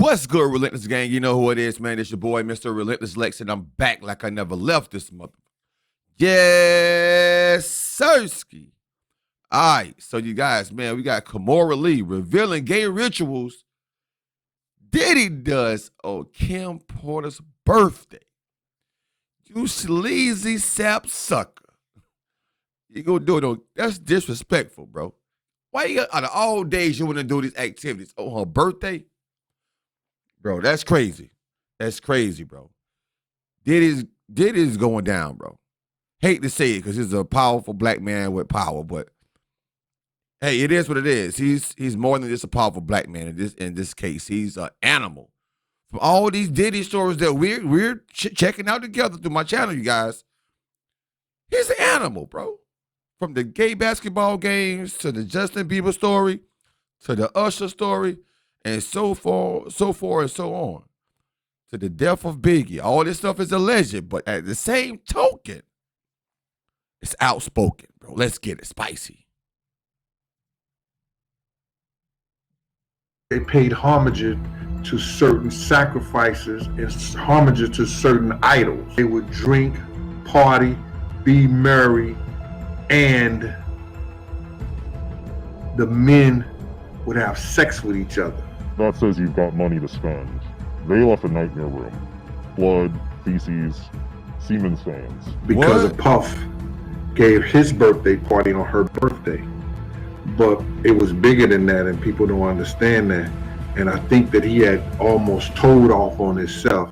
What's good, Relentless Gang? You know who it is, man. It's your boy, Mr. Relentless Lex, and I'm back like I never left this mother. Yes, Sirski. All right, so you guys, man, we got Kimora Lee revealing gay rituals Diddy does on Kim Porter's birthday. You sleazy sap sucker. You gonna do it on, that's disrespectful, bro. Why you out of all days you wanna do these activities on her birthday? Bro, that's crazy. That's crazy, bro. Diddy's going down, bro. Hate to say it because he's a powerful black man with power, but hey, it is what it is. He's more than just a powerful black man in this case. He's an animal. From all these Diddy stories that we're checking out together through my channel, you guys, he's an animal, bro. From the gay basketball games to the Justin Bieber story to the Usher story and so forth and so on to the death of Biggie. All this stuff is alleged, but at the same token, it's outspoken, bro. Let's get it spicy. They paid homage to certain sacrifices and homage to certain idols. They would drink, party, be merry, and the men would have sex with each other. That says you've got money to spend. They left a nightmare room. Blood, feces, semen stains. Because of Puff gave his birthday party on her birthday. But it was bigger than that, and people don't understand that. And I think that he had almost told off on himself.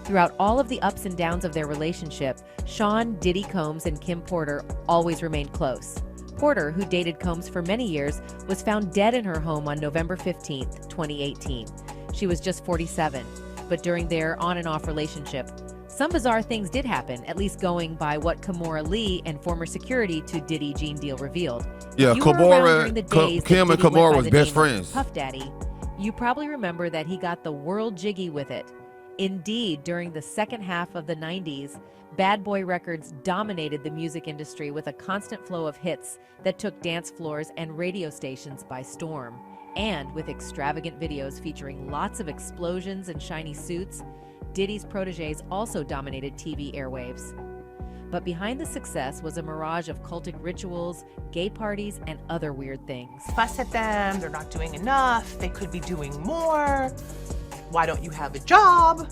Throughout all of the ups and downs of their relationship, Sean, Diddy Combs, and Kim Porter always remained close. Porter, who dated Combs for many years, was found dead in her home on November 15, 2018. She was just 47, but during their on and off relationship, some bizarre things did happen, at least going by what Kimora Lee and former security to Diddy Gene Deal revealed. Yeah, Kim and Kimora was best friends. Puff Daddy, you probably remember that he got the world jiggy with it. Indeed, during the second half of the 90s, Bad Boy Records dominated the music industry with a constant flow of hits that took dance floors and radio stations by storm. And with extravagant videos featuring lots of explosions and shiny suits, Diddy's proteges also dominated TV airwaves. But behind the success was a mirage of cultic rituals, gay parties, and other weird things. Fuss at them, they're not doing enough, they could be doing more. Why don't you have a job?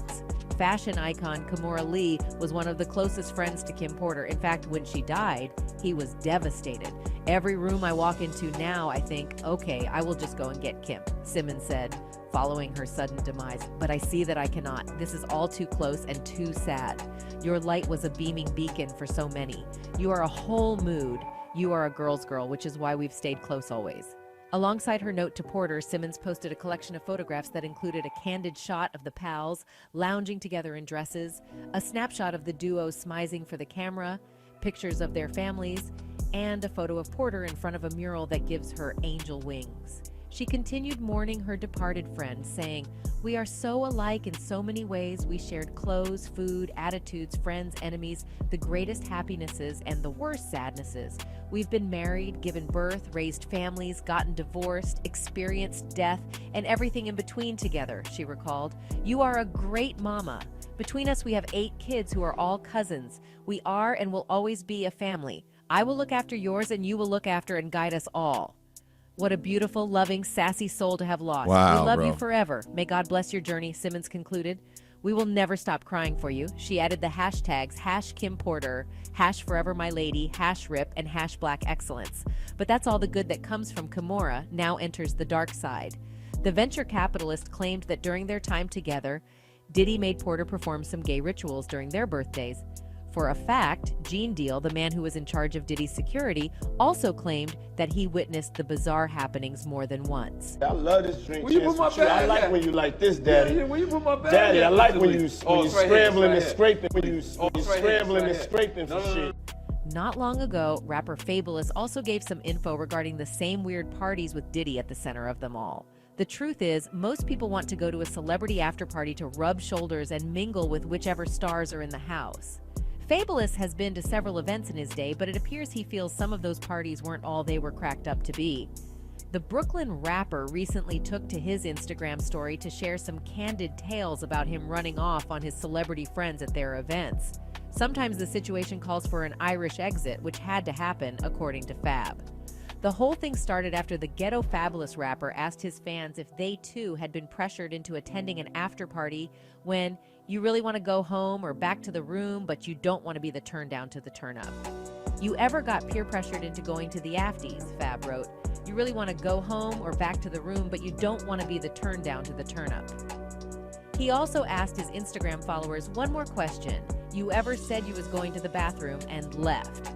Fashion icon Kimora Lee was one of the closest friends to Kim Porter. In fact, when she died, he was devastated. Every room I walk into now, I think, okay, I will just go and get Kim, Simmons said, following her sudden demise. But I see that I cannot. This is all too close and too sad. Your light was a beaming beacon for so many. You are a whole mood. You are a girl's girl, which is why we've stayed close always. Alongside her note to Porter, Simmons posted a collection of photographs that included a candid shot of the pals lounging together in dresses, a snapshot of the duo smizing for the camera, pictures of their families, and a photo of Porter in front of a mural that gives her angel wings. She continued mourning her departed friend, saying, "We are so alike in so many ways. We shared clothes, food, attitudes, friends, enemies, the greatest happinesses and the worst sadnesses. We've been married, given birth, raised families, gotten divorced, experienced death, and everything in between together," she recalled. "You are a great mama. Between us, we have 8 kids who are all cousins. We are and will always be a family. I will look after yours and you will look after and guide us all." What a beautiful, loving, sassy soul to have lost. Wow, we love bro. you forever. May God bless your journey, Simmons concluded. We will never stop crying for you. She added the hashtags #KimPorter, #ForeverMyLady, #RIP, and #BlackExcellence. But that's all the good that comes from Kimora now enters the dark side. The venture capitalist claimed that during their time together, Diddy made Porter perform some gay rituals during their birthdays. For a fact, Gene Deal, the man who was in charge of Diddy's security, also claimed that he witnessed the bizarre happenings more than once. I love this drink. Where you put my bag I like at? when you like this, Daddy. Yeah, where you put my bag Daddy, at? I like when you it's right scrambling here, and it's right scraping. When you it's right here, scrambling it's and right scraping for No. shit. Not long ago, rapper Fabulous also gave some info regarding the same weird parties with Diddy at the center of them all. The truth is, most people want to go to a celebrity after party to rub shoulders and mingle with whichever stars are in the house. Fabulous has been to several events in his day, but it appears he feels some of those parties weren't all they were cracked up to be. The Brooklyn rapper recently took to his Instagram story to share some candid tales about him running off on his celebrity friends at their events. Sometimes the situation calls for an Irish exit, which had to happen, according to Fab. The whole thing started after the Ghetto Fabulous rapper asked his fans if they too had been pressured into attending an after party when you really want to go home or back to the room, but you don't want to be the turn down to the turn up. You ever got peer pressured into going to the afties, Fab wrote. You really want to go home or back to the room, but you don't want to be the turn down to the turn up. He also asked his Instagram followers one more question. You ever said you was going to the bathroom and left?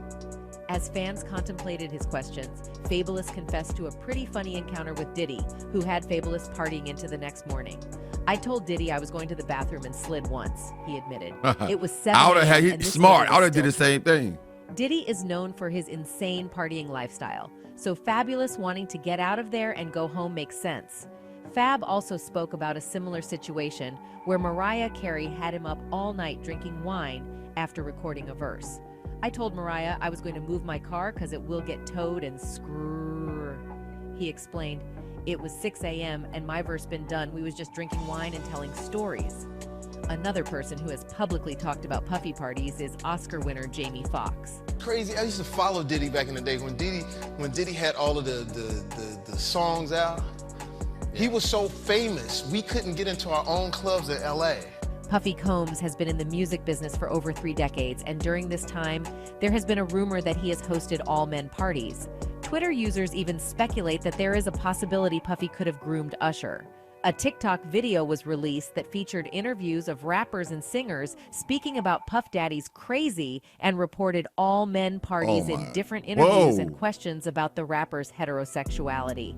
As fans contemplated his questions, Fabulous confessed to a pretty funny encounter with Diddy, who had Fabulous partying into the next morning. I told Diddy I was going to the bathroom and slid once, he admitted. It was 7 I would have a.m. had and this smart. nigga I would have was did the still same thing. Diddy is known for his insane partying lifestyle, so Fabulous wanting to get out of there and go home makes sense. Fab also spoke about a similar situation where Mariah Carey had him up all night drinking wine after recording a verse. I told Mariah I was going to move my car because it will get towed and screw. He explained, it was 6 a.m. and my verse been done. We was just drinking wine and telling stories. Another person who has publicly talked about puffy parties is Oscar winner Jamie Foxx. Crazy. I used to follow Diddy back in the day when Diddy had all of the songs out. He was so famous, we couldn't get into our own clubs in LA. Puffy Combs has been in the music business for over 3 decades, and during this time, there has been a rumor that he has hosted all-men parties. Twitter users even speculate that there is a possibility Puffy could have groomed Usher. A TikTok video was released that featured interviews of rappers and singers speaking about Puff Daddy's crazy and reported all-men parties in different interviews and questions about the rapper's heterosexuality.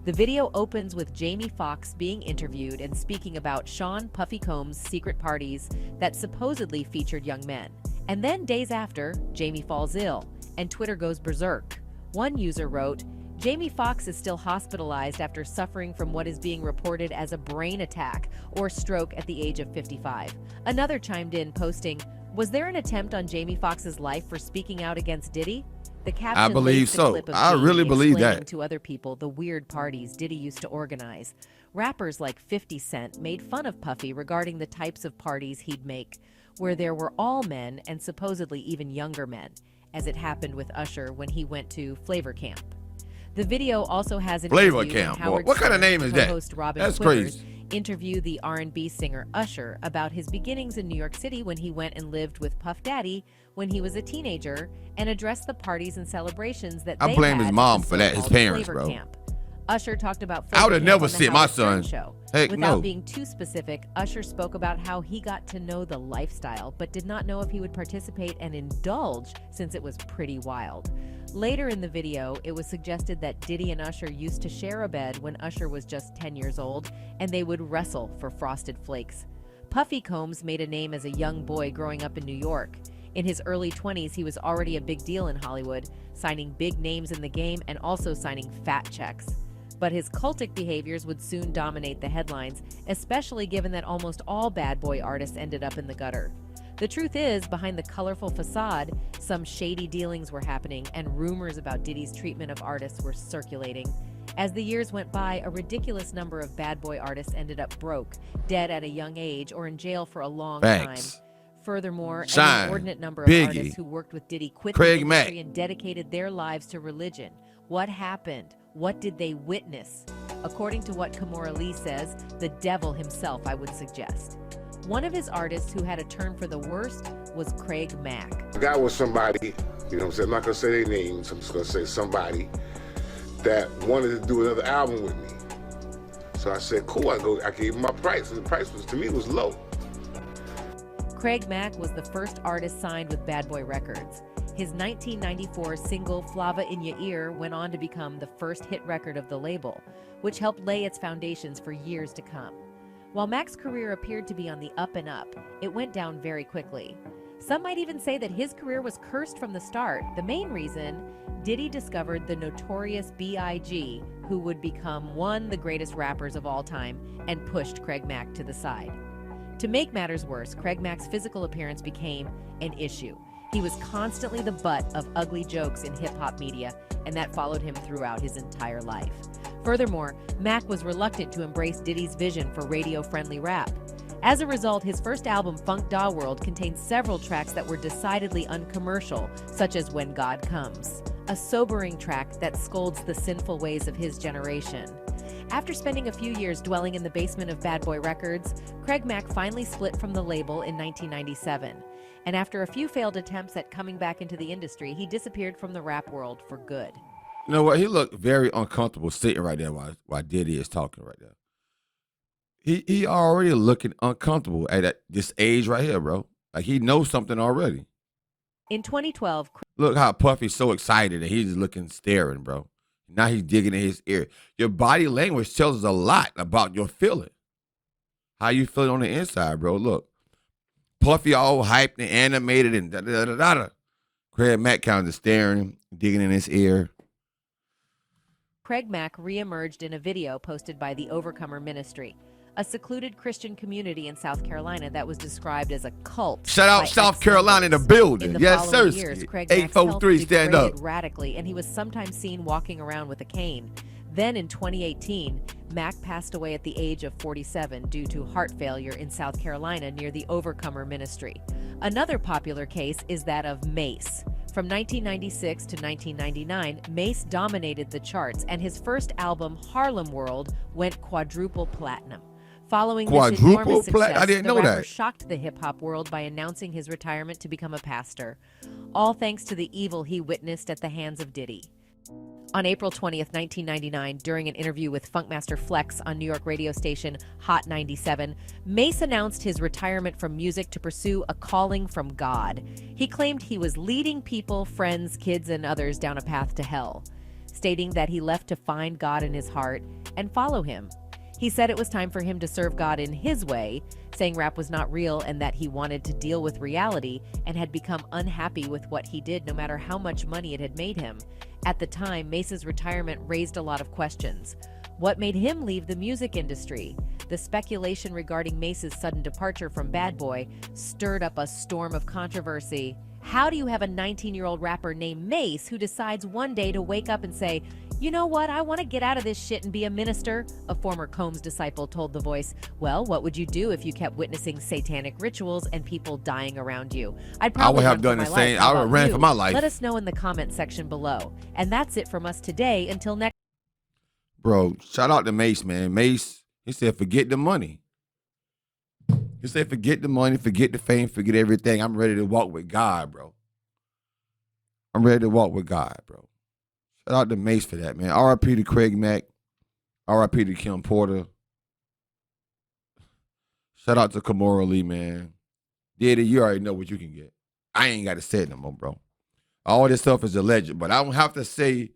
The video opens with Jamie Foxx being interviewed and speaking about Sean Puffy Combs' secret parties that supposedly featured young men. And then days after, Jamie falls ill, and Twitter goes berserk. One user wrote, Jamie Foxx is still hospitalized after suffering from what is being reported as a brain attack or stroke at the age of 55. Another chimed in, posting, was there an attempt on Jamie Foxx's life for speaking out against Diddy? The caption I believe links the so. clip of I Jamie really believe explaining that. to other people the weird parties Diddy used to organize. Rappers like 50 Cent made fun of Puffy regarding the types of parties he'd make, where there were all men and supposedly even younger men, as it happened with Usher when he went to Flavor Camp. The video also has an Flavor interview Camp, with Howard boy. What kind of Stern, name is that? co-host Robin That's Quivers, crazy. interview the R&B singer Usher about his beginnings in New York City when he went and lived with Puff Daddy when he was a teenager, and address the parties and celebrations that I they blame had his at mom the for that, his so-called parents, Flavor bro. Camp. Usher talked about I would have Flavor never Camp on the sent my Howard Stern son. show. Heck Without no. being too specific, Usher spoke about how he got to know the lifestyle, but did not know if he would participate and indulge since it was pretty wild. Later in the video, it was suggested that Diddy and Usher used to share a bed when Usher was just 10 years old, and they would wrestle for Frosted Flakes. Puffy Combs made a name as a young boy growing up in New York. In his early 20s, he was already a big deal in Hollywood, signing big names in the game and also signing fat checks. But his cultic behaviors would soon dominate the headlines, especially given that almost all bad boy artists ended up in the gutter. The truth is, behind the colorful facade, some shady dealings were happening and rumors about Diddy's treatment of artists were circulating. As the years went by, a ridiculous number of bad boy artists ended up broke, dead at a young age, or in jail for a long Facts. time. Furthermore, an Shine, inordinate number of Biggie, artists who worked with Diddy quit Craig the Mack. industry and dedicated their lives to religion. What happened? What did they witness? According to what Kimora Lee says, the devil himself, I would suggest. One of his artists who had a turn for the worst was Craig Mack. The guy was somebody, you know what I'm saying, I'm not gonna say their names, I'm just gonna say somebody that wanted to do another album with me. So I said, cool, I gave him my price, and the price was, to me, was low. Craig Mack was the first artist signed with Bad Boy Records. His 1994 single Flava in Ya Ear went on to become the first hit record of the label, which helped lay its foundations for years to come. While Mack's career appeared to be on the up and up, it went down very quickly. Some might even say that his career was cursed from the start. The main reason, Diddy discovered the notorious B.I.G., who would become one of the greatest rappers of all time, and pushed Craig Mack to the side. To make matters worse, Craig Mack's physical appearance became an issue. He was constantly the butt of ugly jokes in hip-hop media, and that followed him throughout his entire life. Furthermore, Mac was reluctant to embrace Diddy's vision for radio-friendly rap. As a result, his first album, Funk Da World, contained several tracks that were decidedly uncommercial, such as When God Comes, a sobering track that scolds the sinful ways of his generation. After spending a few years dwelling in the basement of Bad Boy Records, Craig Mack finally split from the label in 1997. And after a few failed attempts at coming back into the industry, he disappeared from the rap world for good. You know what? He looked very uncomfortable sitting right there while Diddy is talking right there. He already looking uncomfortable at this age right here, bro. Like he knows something already. In 2012, Look how Puffy's so excited and he's just looking staring, bro. Now he's digging in his ear. Your body language tells us a lot about your feeling. How you feeling on the inside, bro. Look. Puffy all hyped and animated and da-da-da-da-da. Craig Mack kind of staring, digging in his ear. Craig Mack reemerged in a video posted by the Overcomer Ministry, a secluded Christian community in South Carolina that was described as a cult. Shout out South Carolina in the building. In the Yes, sir. following years, Craig Mack's health 843, stand up. degraded radically, and he was sometimes seen walking around with a cane. Then in 2018, Mack passed away at the age of 47 due to heart failure in South Carolina near the Overcomer Ministry. Another popular case is that of Mase. From 1996 to 1999, Mase dominated the charts, and his first album, Harlem World, went quadruple platinum. Following this enormous success, I didn't know the rapper that. shocked the hip-hop world by announcing his retirement to become a pastor, all thanks to the evil he witnessed at the hands of Diddy. On April 20th, 1999, during an interview with Funkmaster Flex on New York radio station Hot 97, Mase announced his retirement from music to pursue a calling from God. He claimed he was leading people, friends, kids, and others down a path to hell, stating that he left to find God in his heart and follow him. He said it was time for him to serve God in his way, saying rap was not real and that he wanted to deal with reality and had become unhappy with what he did no matter how much money it had made him. At the time, Mase's retirement raised a lot of questions. What made him leave the music industry? The speculation regarding Mase's sudden departure from Bad Boy stirred up a storm of controversy. How do you have a 19-year-old rapper named Mase who decides one day to wake up and say, "You know what, I want to get out of this shit and be a minister"? A former Combs disciple told The Voice, "Well, what would you do if you kept witnessing satanic rituals and people dying around you?" I'd probably have done the same. I would have ran for my life. Let us know in the comment section below. And that's it from us today. Until next. Bro, shout out to Mase, man. Mase, he said, forget the money. He said, forget the money, forget the fame, forget everything. I'm ready to walk with God, bro. I'm ready to walk with God, bro. Shout out to Mase for that, man. R.I.P. to Craig Mack. R.I.P. to Kim Porter. Shout out to Kimora Lee, man. Diddy, you already know what you can get. I ain't got to say it no more, bro. All this stuff is alleged, but I don't have to say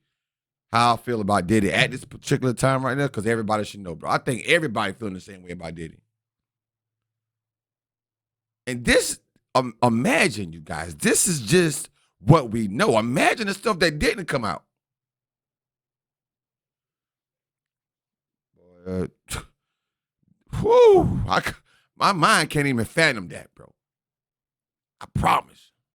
how I feel about Diddy at this particular time right now because everybody should know, bro. I think everybody feeling the same way about Diddy. And this, imagine, you guys, this is just what we know. Imagine the stuff that didn't come out. Whew, my mind can't even fathom that, bro. I promise.